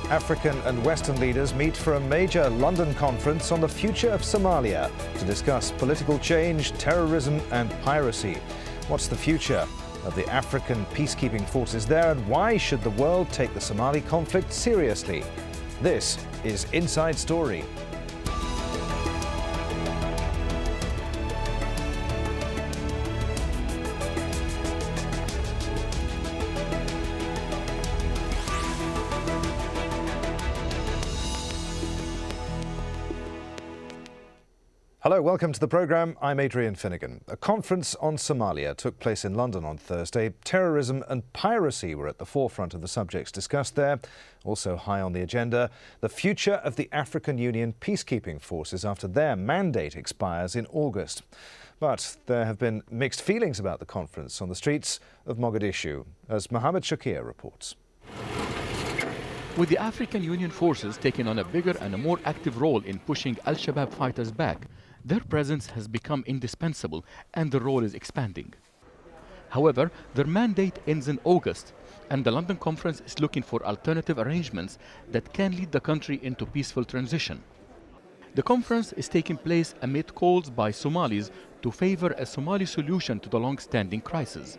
African and Western leaders meet for a major London conference on the future of Somalia to discuss political change, terrorism and piracy. What's the future of the African peacekeeping forces there, and why should the world take the Somali conflict seriously? This is Inside Story. Hello, welcome to the programme. I'm Adrian Finnegan. A conference on Somalia took place in London on Thursday. Terrorism and piracy were at the forefront of the subjects discussed there. Also high on the agenda, the future of the African Union peacekeeping forces after their mandate expires in August. But there have been mixed feelings about the conference on the streets of Mogadishu, as Mohammed Shakir reports. With the African Union forces taking on a bigger and a more active role in pushing Al-Shabab fighters back, their presence has become indispensable and the role is expanding. However, their mandate ends in August, and the London conference is looking for alternative arrangements that can lead the country into peaceful transition. The conference is taking place amid calls by Somalis to favor a Somali solution to the long-standing crisis.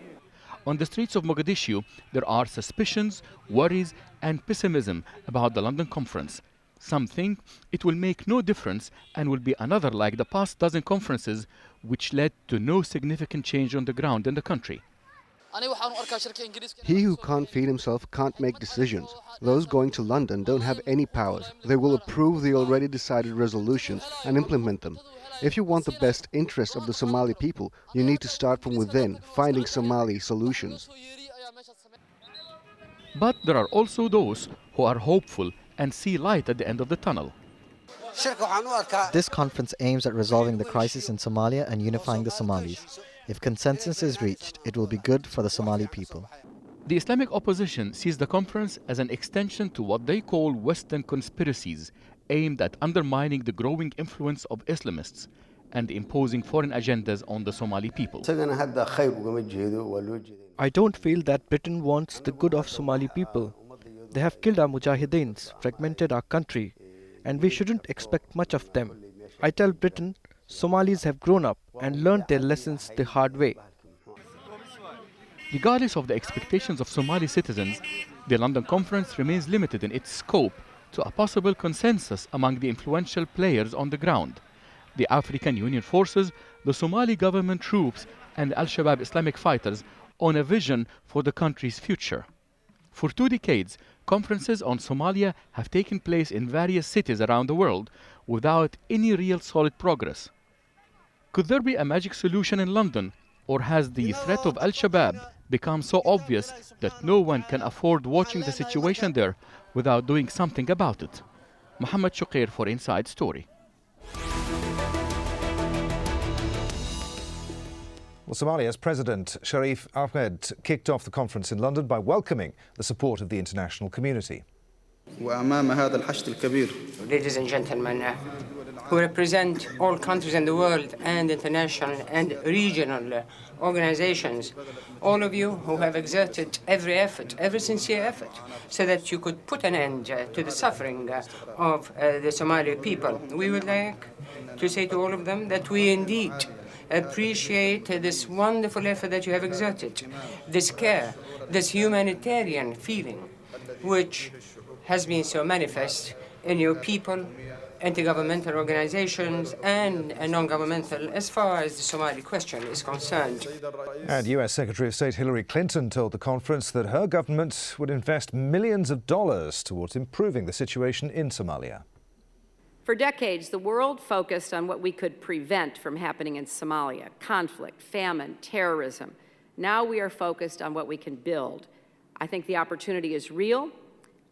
On the streets of Mogadishu, there are suspicions, worries and pessimism about the London conference. Some think it will make no difference and will be another like the past dozen conferences which led to no significant change on the ground in the country. He who can't feed himself can't make decisions. Those going to London don't have any powers. They will approve the already decided resolutions and implement them. If you want the best interests of the Somali people, you need to start from within, finding Somali solutions. But there are also those who are hopeful and see light at the end of the tunnel. This conference aims at resolving the crisis in Somalia and unifying the Somalis. If consensus is reached, it will be good for the Somali people. The Islamic opposition sees the conference as an extension to what they call Western conspiracies, aimed at undermining the growing influence of Islamists and imposing foreign agendas on the Somali people. I don't feel that Britain wants the good of Somali people. They have killed our mujahideens, fragmented our country, and we shouldn't expect much of them. I tell Britain, Somalis have grown up and learned their lessons the hard way. Regardless of the expectations of Somali citizens, the London conference remains limited in its scope to a possible consensus among the influential players on the ground: the African Union forces, the Somali government troops, and Al-Shabab Islamic fighters on a vision for the country's future. For 2 decades, conferences on Somalia have taken place in various cities around the world without any real solid progress. Could there be a magic solution in London, or has the threat of Al-Shabab become so obvious that no one can afford watching the situation there without doing something about it? Mohammed Shakir for Inside Story. Well, Somalia's President Sharif Ahmed kicked off the conference in London by welcoming the support of the international community. Ladies and gentlemen, who represent all countries in the world and international and regional organizations, all of you who have exerted every effort, every sincere effort, so that you could put an end to the suffering of the Somali people. We would like to say to all of them that we indeed appreciate this wonderful effort that you have exerted, this care, this humanitarian feeling, which has been so manifest in your people, intergovernmental organizations and non-governmental as far as the Somali question is concerned. And US Secretary of State Hillary Clinton told the conference that her government would invest millions of dollars towards improving the situation in Somalia. For decades, the world focused on what we could prevent from happening in Somalia: conflict, famine, terrorism. Now we are focused on what we can build. I think the opportunity is real,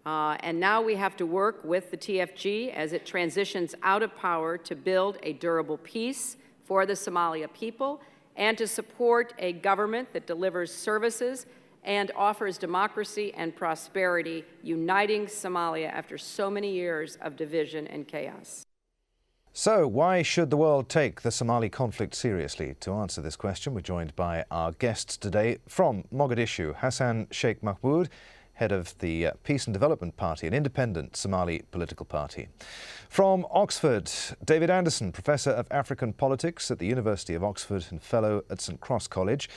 and now we have to work with the TFG as it transitions out of power to build a durable peace for the Somalia people and to support a government that delivers services and offers democracy and prosperity, uniting Somalia after so many years of division and chaos. So, why should the world take the Somali conflict seriously? To answer this question, we're joined by our guests today from Mogadishu, Hassan Sheikh Mahmoud. head of the Peace and Development Party, an independent Somali political party. From Oxford, David Anderson, Professor of African Politics at the University of Oxford and Fellow at St Cross College.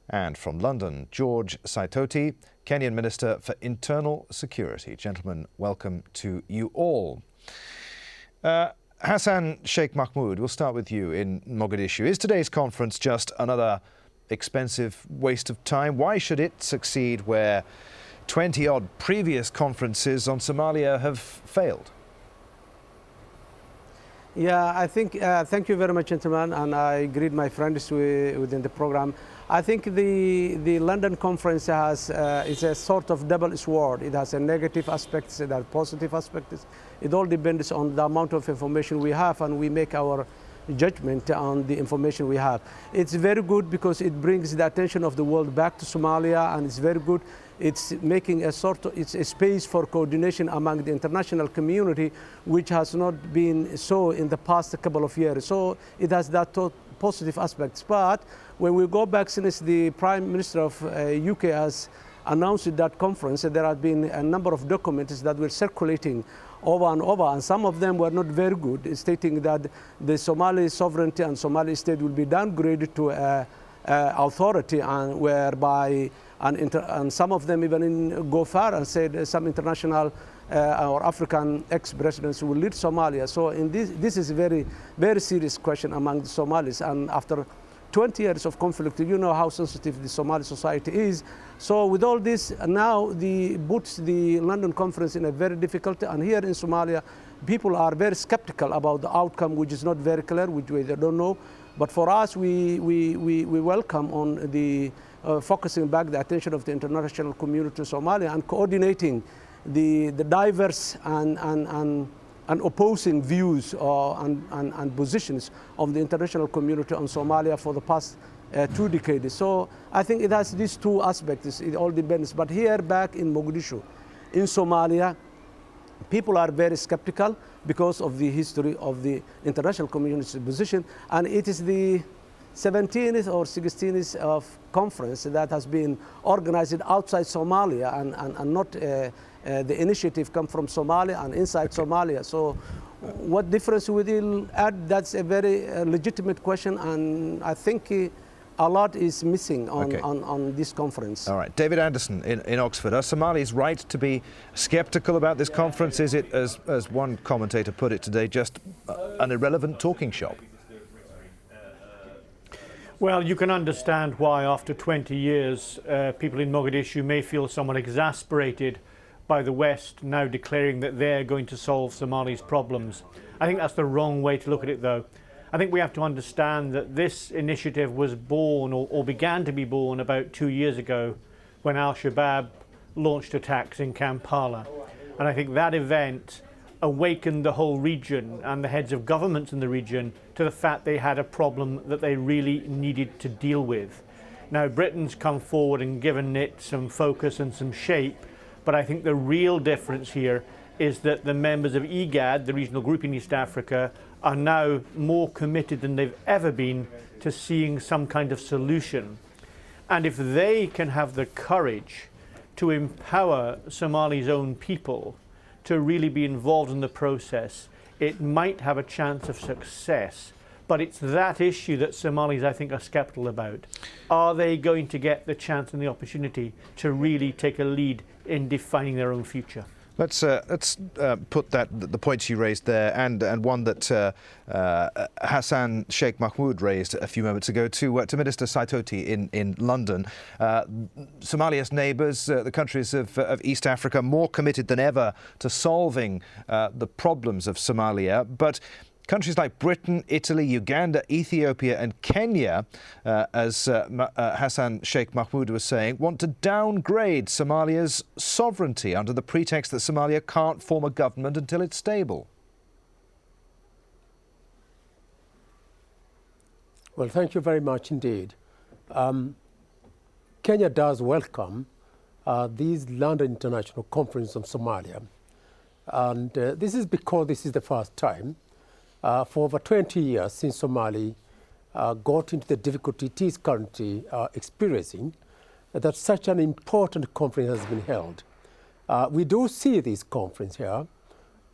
And from London, George Saitoti, Kenyan Minister for Internal Security. Gentlemen, welcome to you all. Hassan Sheikh Mahmoud, we'll start with you in Mogadishu. Is today's conference just another expensive waste of time? Why should it succeed where 20-odd previous conferences on Somalia have failed? Yeah, I think, thank you very much, gentlemen, and I greet my friends within the program. I think the London conference is a sort of double sword. It has a negative aspects, it has positive aspects. It all depends on the amount of information we have, and we make our judgment on the information we have. It's very good because it brings the attention of the world back to Somalia, and it's very good. It's making it's a space for coordination among the international community, which has not been so in the past couple of years. So it has that positive aspects. But when we go back since the Prime Minister of UK has announced at that conference, there have been a number of documents that were circulating over and over, and some of them were not very good, stating that the Somali sovereignty and Somali state will be downgraded to authority, and whereby and some of them even go far and said some international or African ex-presidents will lead Somalia. So in this is a very, very serious question among the Somalis. And after 20 years of conflict, you know how sensitive the Somali society is. So with all this, now puts the London conference in a very difficult, and here in Somalia, people are very skeptical about the outcome, which is not very clear, which they don't know. But for us, we welcome on the focusing back the attention of the international community to Somalia and coordinating the diverse and opposing views and positions of the international community on Somalia for the past 2 decades. So I think it has these two aspects. It all depends. But here back in Mogadishu, in Somalia, people are very skeptical because of the history of the international community's position, and it is the 17th or 16th of conference that has been organized outside Somalia, and not the initiative come from Somalia and inside Somalia. So what difference will it add? That's a very legitimate question, and I think a lot is missing on this conference. All right. David Anderson in Oxford. Are Somalis right to be skeptical about this conference? Is it, as one commentator put it today, just an irrelevant talking shop? Well, you can understand why after 20 years people in Mogadishu may feel somewhat exasperated by the West now declaring that they're going to solve Somali's problems. I think that's the wrong way to look at it, though. I think we have to understand that this initiative was born or began to be born about 2 years ago when Al-Shabab launched attacks in Kampala. And I think that event awakened the whole region and the heads of governments in the region to the fact they had a problem that they really needed to deal with. Now, Britain's come forward and given it some focus and some shape, but I think the real difference here is that the members of IGAD, the regional group in East Africa, are now more committed than they've ever been to seeing some kind of solution. And if they can have the courage to empower Somali's own people to really be involved in the process, it might have a chance of success. But it's that issue that Somalis, I think, are skeptical about. Are they going to get the chance and the opportunity to really take a lead in defining their own future? Let's put the points you raised there, and one that Hassan Sheikh Mahmoud raised a few moments ago to Minister Saitoti in London. Somalia's neighbours, the countries of East Africa, more committed than ever to solving the problems of Somalia, but countries like Britain, Italy, Uganda, Ethiopia and Kenya, as Hassan Sheikh Mahmoud was saying, want to downgrade Somalia's sovereignty under the pretext that Somalia can't form a government until it's stable. Well, thank you very much indeed. Kenya does welcome these London International Conference on Somalia. And this is because this is the first time for over 20 years since Somali got into the difficulty it is currently experiencing, that such an important conference has been held. We do see this conference here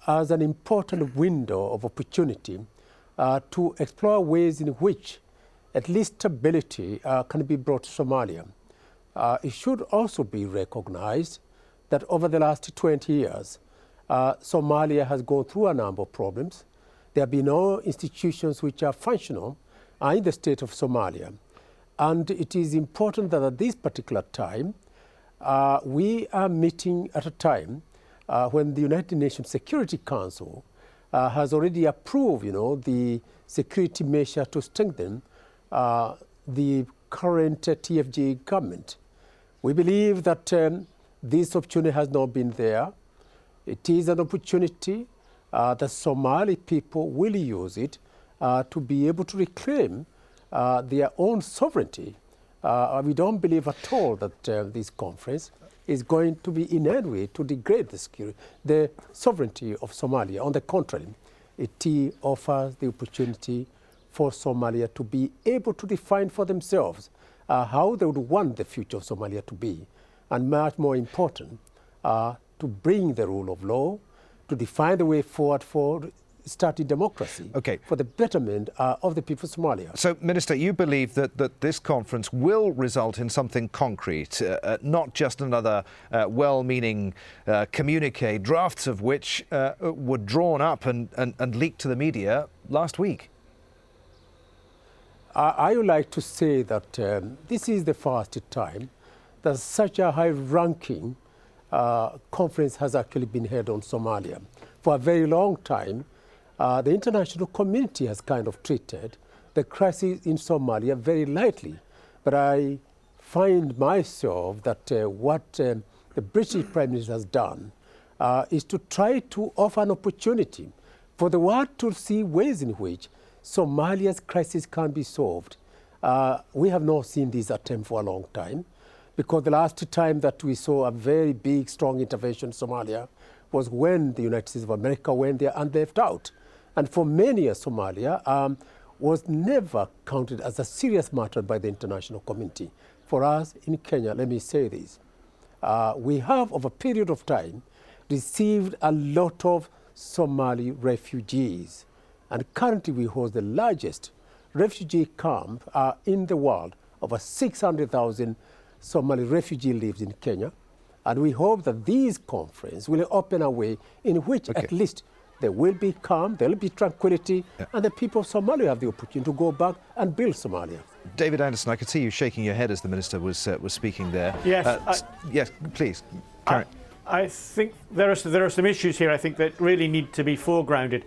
as an important window of opportunity to explore ways in which at least stability can be brought to Somalia. It should also be recognized that over the last 20 years, Somalia has gone through a number of problems. There have been no institutions which are functional in the state of Somalia. And it is important that at this particular time, we are meeting at a time when the United Nations Security Council has already approved, the security measure to strengthen the current TFG government. We believe that this opportunity has not been there. It is an opportunity the Somali people will use it to be able to reclaim their own sovereignty. We don't believe at all that this conference is going to be in any way to degrade the sovereignty of Somalia. On the contrary, it offers the opportunity for Somalia to be able to define for themselves how they would want the future of Somalia to be, and much more important, to bring the rule of law, to define the way forward for starting democracy for the betterment of the people of Somalia. So, Minister, you believe that this conference will result in something concrete, not just another well-meaning communique, drafts of which were drawn up and leaked to the media last week? I would like to say that this is the first time that such a high-ranking conference has actually been held on Somalia. For a very long time, the international community has kind of treated the crisis in Somalia very lightly. But I find myself that what the British Prime Minister has done is to try to offer an opportunity for the world to see ways in which Somalia's crisis can be solved. We have not seen this attempt for a long time, because the last time that we saw a very big, strong intervention in Somalia was when the United States of America went there and left out. And for many years, Somalia was never counted as a serious matter by the international community. For us in Kenya, let me say this. We have, over a period of time, received a lot of Somali refugees. And currently we host the largest refugee camp in the world. Over 600,000 Somali refugees live in Kenya. And we hope that this conference will open a way in which at least there will be calm, there will be tranquility, and the people of Somalia have the opportunity to go back and build Somalia. David Anderson, I could see you shaking your head as the Minister was speaking there. Yes. Yes, please, carry on. I think there are some issues here, I think, that really need to be foregrounded.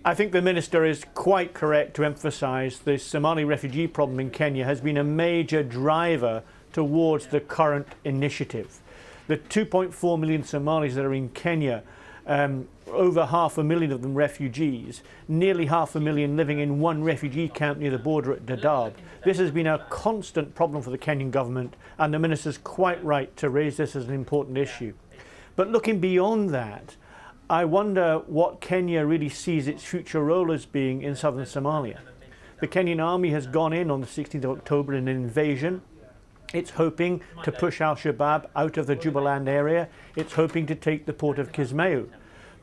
I think the Minister is quite correct to emphasise the Somali refugee problem in Kenya has been a major driver towards the current initiative. The 2.4 million Somalis that are in Kenya, over 500,000 of them refugees, nearly 500,000 living in one refugee camp near the border at Dadaab. This has been a constant problem for the Kenyan government, and the Minister's quite right to raise this as an important issue. But looking beyond that, I wonder what Kenya really sees its future role as being in southern Somalia. The Kenyan army has gone in on the 16th of October in an invasion. It's hoping to push Al-Shabab out of the Jubaland area. It's hoping to take the port of Kismayo.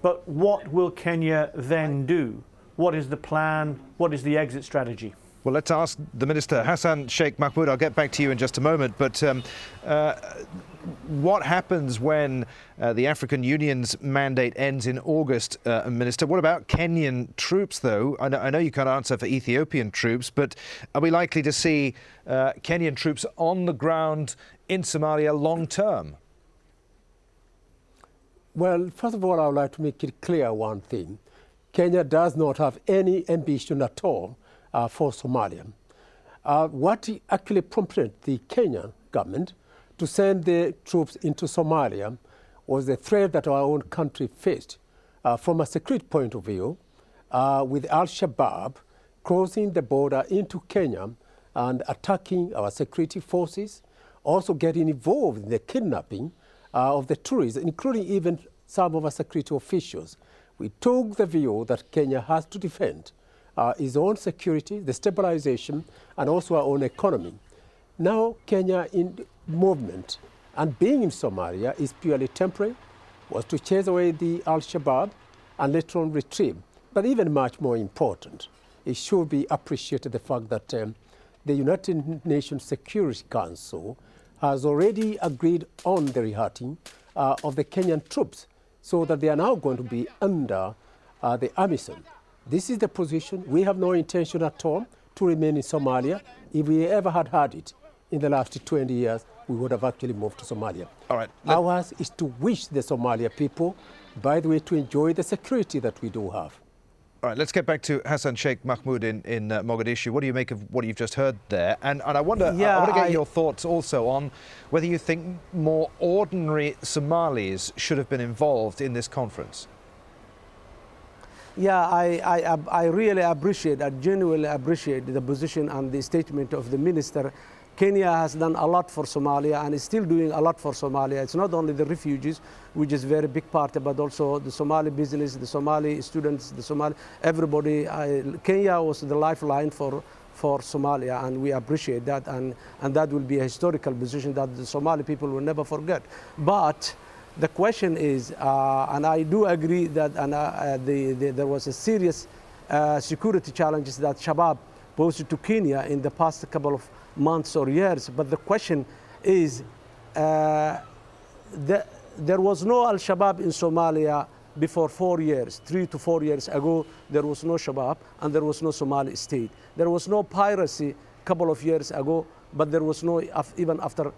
But what will Kenya then do? What is the plan? What is the exit strategy? Well, let's ask the Minister, Hassan Sheikh Mahmoud. I'll get back to you in just a moment. But what happens when the African Union's mandate ends in August, Minister? What about Kenyan troops, though? I know you can't answer for Ethiopian troops, but are we likely to see Kenyan troops on the ground in Somalia long term? Well, first of all, I would like to make it clear one thing. Kenya does not have any ambition at all for Somalia. What actually prompted the Kenyan government to send the troops into Somalia was the threat that our own country faced from a security point of view, with Al-Shabab crossing the border into Kenya and attacking our security forces, also getting involved in the kidnapping of the tourists, including even some of our security officials. We took the view that Kenya has to defend its own security, the stabilization, and also our own economy. Now, Kenya in movement and being in Somalia is purely temporary. was to chase away the Al-Shabab and later on retrieve. But even much more important, it should be appreciated the fact that the United Nations Security Council has already agreed on the rehearting of the Kenyan troops, so that they are now going to be under the AMISOM. This is the position. We have no intention at all to remain in Somalia. If we ever had had it in the last 20 years, we would have actually moved to Somalia. All right. Ours is to wish the Somalia people, by the way, to enjoy the security that we do have. All right, let's get back to Hassan Sheikh Mahmoud in Mogadishu. What do you make of what you've just heard there? And I wonder, I want to get your thoughts also on whether you think more ordinary Somalis should have been involved in this conference. Yeah, I really appreciate, I genuinely appreciate the position and the statement of the minister. Kenya has done a lot for Somalia and is still doing a lot for Somalia. It's not only the refugees, which is a very big part, but also the Somali business, the Somali students, the Somali, everybody. Kenya was the lifeline for Somalia, and we appreciate that, and that will be a historical position that the Somali people will never forget. But the question is, and I do agree that there was a serious security challenges that Shabab posed to Kenya in the past couple of months or years. But the question is, there was no Al-Shabab in Somalia before 4 years. 3 to 4 years ago, there was no Shabab and there was no Somali state. There was no piracy a couple of years ago, but there was no, even after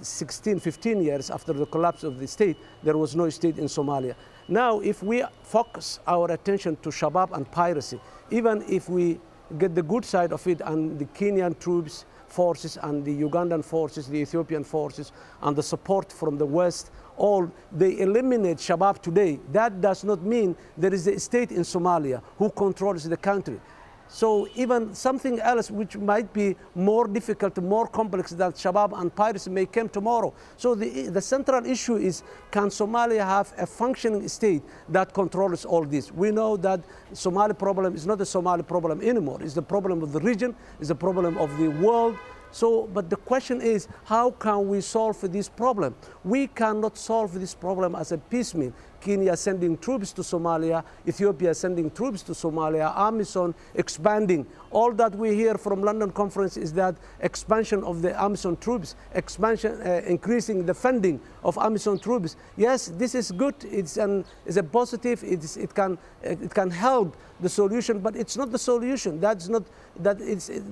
16, 15 years after the collapse of the state, there was no state in Somalia. Now, if we focus our attention to Shabab and piracy, even if we get the good side of it and the Kenyan troops, forces and the Ugandan forces, the Ethiopian forces, and the support from the West, all they eliminate Shabab today. That does not mean there is a state in Somalia who controls the country. So even something else which might be more difficult, more complex that Shabab and piracy may come tomorrow. So the central issue is, can Somalia have a functioning state that controls all this? We know that Somali problem is not a Somali problem anymore. It's the problem of the region, it's the problem of the world. So, but the question is, how can we solve this problem? We cannot solve this problem as a piecemeal. Kenya sending troops to Somalia, Ethiopia sending troops to Somalia, AMISOM expanding. All that we hear from London conference is that expansion of the AMISOM troops, expansion, increasing the funding of AMISOM troops. Yes, this is good. It's a positive. It can help the solution, but it's not the solution. That's not that.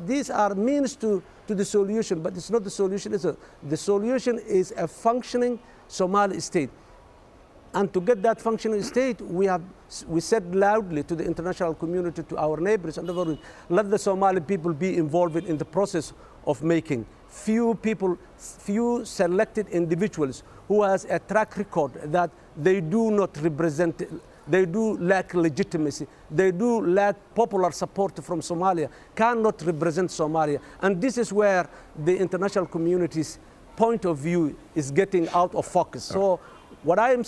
These are means to the solution, but it's not the solution. The solution is a functioning Somali state. And to get that functioning state, we said loudly to the international community, to our neighbors and the world, let the Somali people be involved in the process of making. Few selected individuals who has a track record that they do not represent, they do lack legitimacy, they do lack popular support from Somalia, cannot represent Somalia. And this is where the international community's point of view is getting out of focus. So what I'm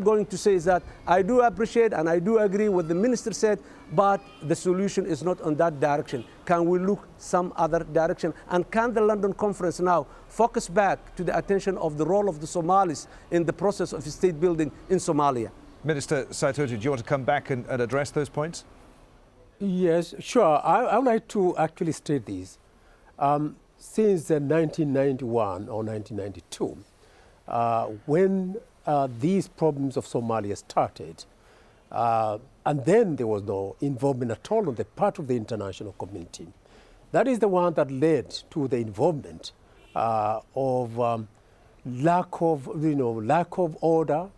going to say is that I do appreciate and I do agree with what the minister said, but the solution is not on that direction. Can we look some other direction? And can the London conference now focus back to the attention of the role of the Somalis in the process of state building in Somalia? Minister Saitoti, do you want to come back and address those points? Yes, sure. I would like to actually state this. Since 1991 or 1992, when these problems of Somalia started, and then there was no involvement at all on the part of the international community. That is the one that led to the involvement of lack of order,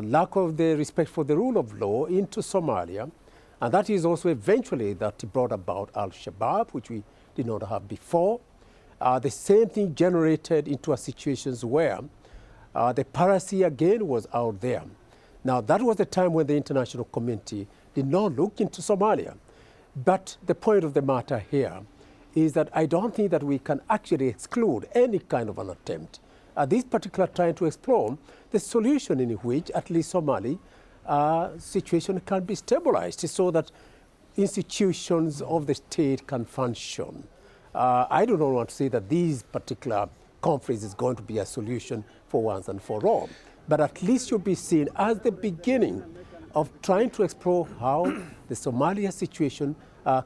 lack of the respect for the rule of law into Somalia, and that is also eventually that brought about Al-Shabab, which we did not have before. The same thing generated into a situations where the piracy again was out there. Now, that was the time when the international community did not look into Somalia. But the point of the matter here is that I don't think that we can actually exclude any kind of an attempt at this particular time to explore the solution in which at least Somali situation can be stabilized so that institutions of the state can function. I do not want to say that this particular conference is going to be a solution for once and for all. but at least should be seen as the beginning of trying to explore how the Somalia situation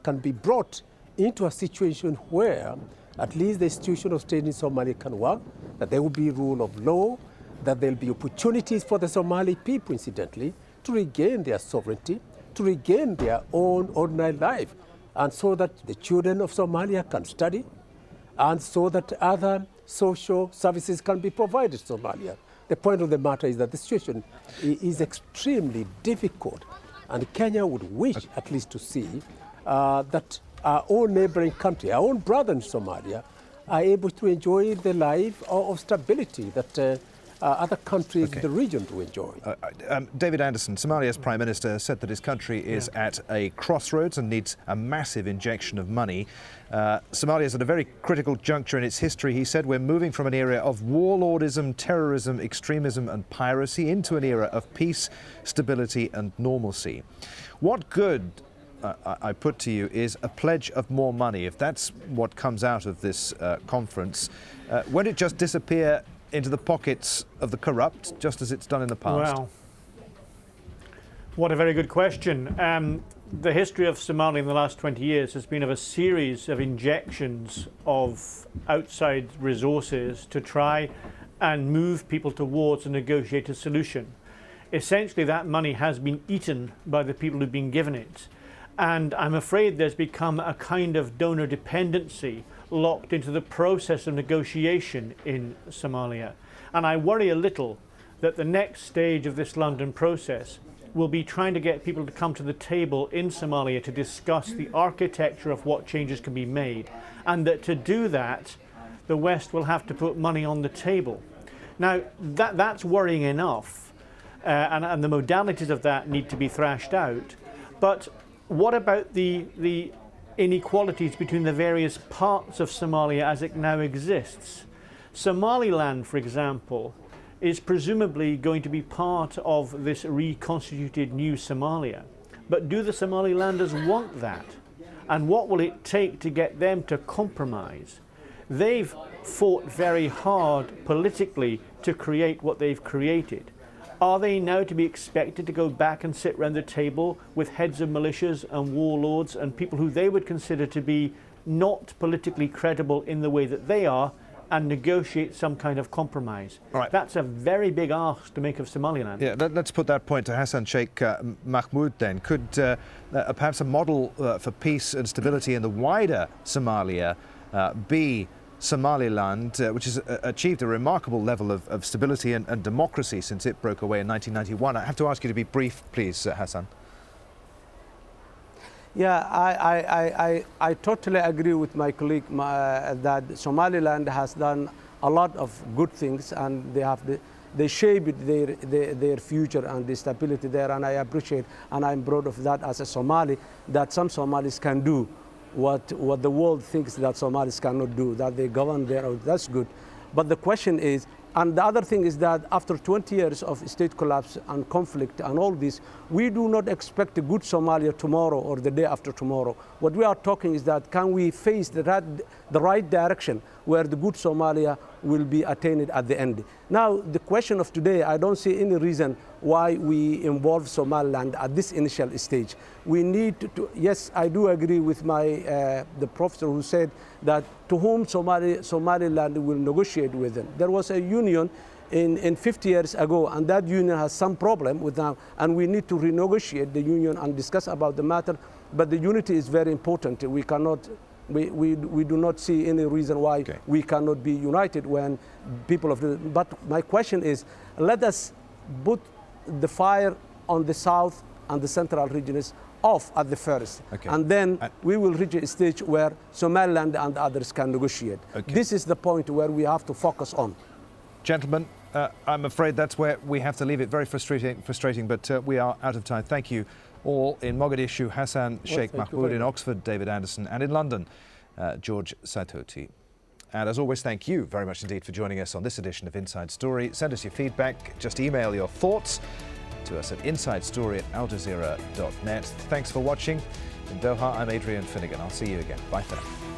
can be brought into a situation where at least the institution of state in Somalia can work, that there will be rule of law, that there will be opportunities for the Somali people, incidentally, to regain their sovereignty, to regain their own ordinary life, and so that the children of Somalia can study, and so that other social services can be provided to Somalia. The point of the matter is that the situation is extremely difficult, and Kenya would wish at least to see that our own neighboring country, our own brother in Somalia, are able to enjoy the life of stability that other countries in the region to enjoy. David Anderson, Somalia's Prime Minister, said that his country is at a crossroads and needs a massive injection of money. Somalia is at a very critical juncture in its history. He said we're moving from an era of warlordism, terrorism, extremism and piracy into an era of peace, stability and normalcy. What good, I put to you, is a pledge of more money? If that's what comes out of this conference, won't it just disappear into the pockets of the corrupt, just as it's done in the past? Well, what a very good question. The history of Somalia in the last 20 years has been of a series of injections of outside resources to try and move people towards a negotiated solution. Essentially, that money has been eaten by the people who've been given it. And I'm afraid there's become a kind of donor dependency locked into the process of negotiation in Somalia. And I worry a little that the next stage of this London process will be trying to get people to come to the table in Somalia to discuss the architecture of what changes can be made. And that to do that, the West will have to put money on the table. Now, that's worrying enough, and the modalities of that need to be thrashed out. But what about the inequalities between the various parts of Somalia as it now exists? Somaliland, for example, is presumably going to be part of this reconstituted new Somalia. But do the Somalilanders want that? And what will it take to get them to compromise? They've fought very hard politically to create what they've created. Are they now to be expected to go back and sit round the table with heads of militias and warlords and people who they would consider to be not politically credible in the way that they are, and negotiate some kind of compromise? Right. That's a very big ask to make of Somaliland. Yeah, let's put that point to Hassan Sheikh Mahmoud then. Could perhaps a model for peace and stability in the wider Somalia be Somaliland, which has achieved a remarkable level of stability and democracy since it broke away in 1991. I have to ask you to be brief, please, Hassan. Yeah, I totally agree with my colleague that Somaliland has done a lot of good things, and they shaped their future and the stability there, and I appreciate and I'm proud of that as a Somali, that some Somalis can do what the world thinks that Somalis cannot do, that they govern their own. That's good. But the question is, and the other thing is that after 20 years of state collapse and conflict and all this, we do not expect a good Somalia tomorrow or the day after tomorrow. What we are talking is that can we face the right direction where the good Somalia will be attained at the end. Now, the question of today, I don't see any reason why we involve Somaliland at this initial stage. We need to yes, I do agree with the professor who said that to whom Somaliland will negotiate with them. There was a union in 50 years ago, and that union has some problem with now, and we need to renegotiate the union and discuss about the matter. But the unity is very important. We cannot. We do not see any reason why we cannot be united when people of the. But my question is, let us put the fire on the south and the central regions off at the first, and then we will reach a stage where Somaliland and others can negotiate. This is the point where we have to focus on. Gentlemen, I'm afraid that's where we have to leave it. Very frustrating, but we are out of time. Thank you all. In Mogadishu, Hassan Sheikh Mahmoud. In Oxford, David Anderson. And in London, George Saitoti. And as always, thank you very much indeed for joining us on this edition of Inside Story. Send us your feedback. Just email your thoughts to us at insidestory@aljazeera.net. Thanks for watching. In Doha, I'm Adrian Finnegan. I'll see you again. Bye for now.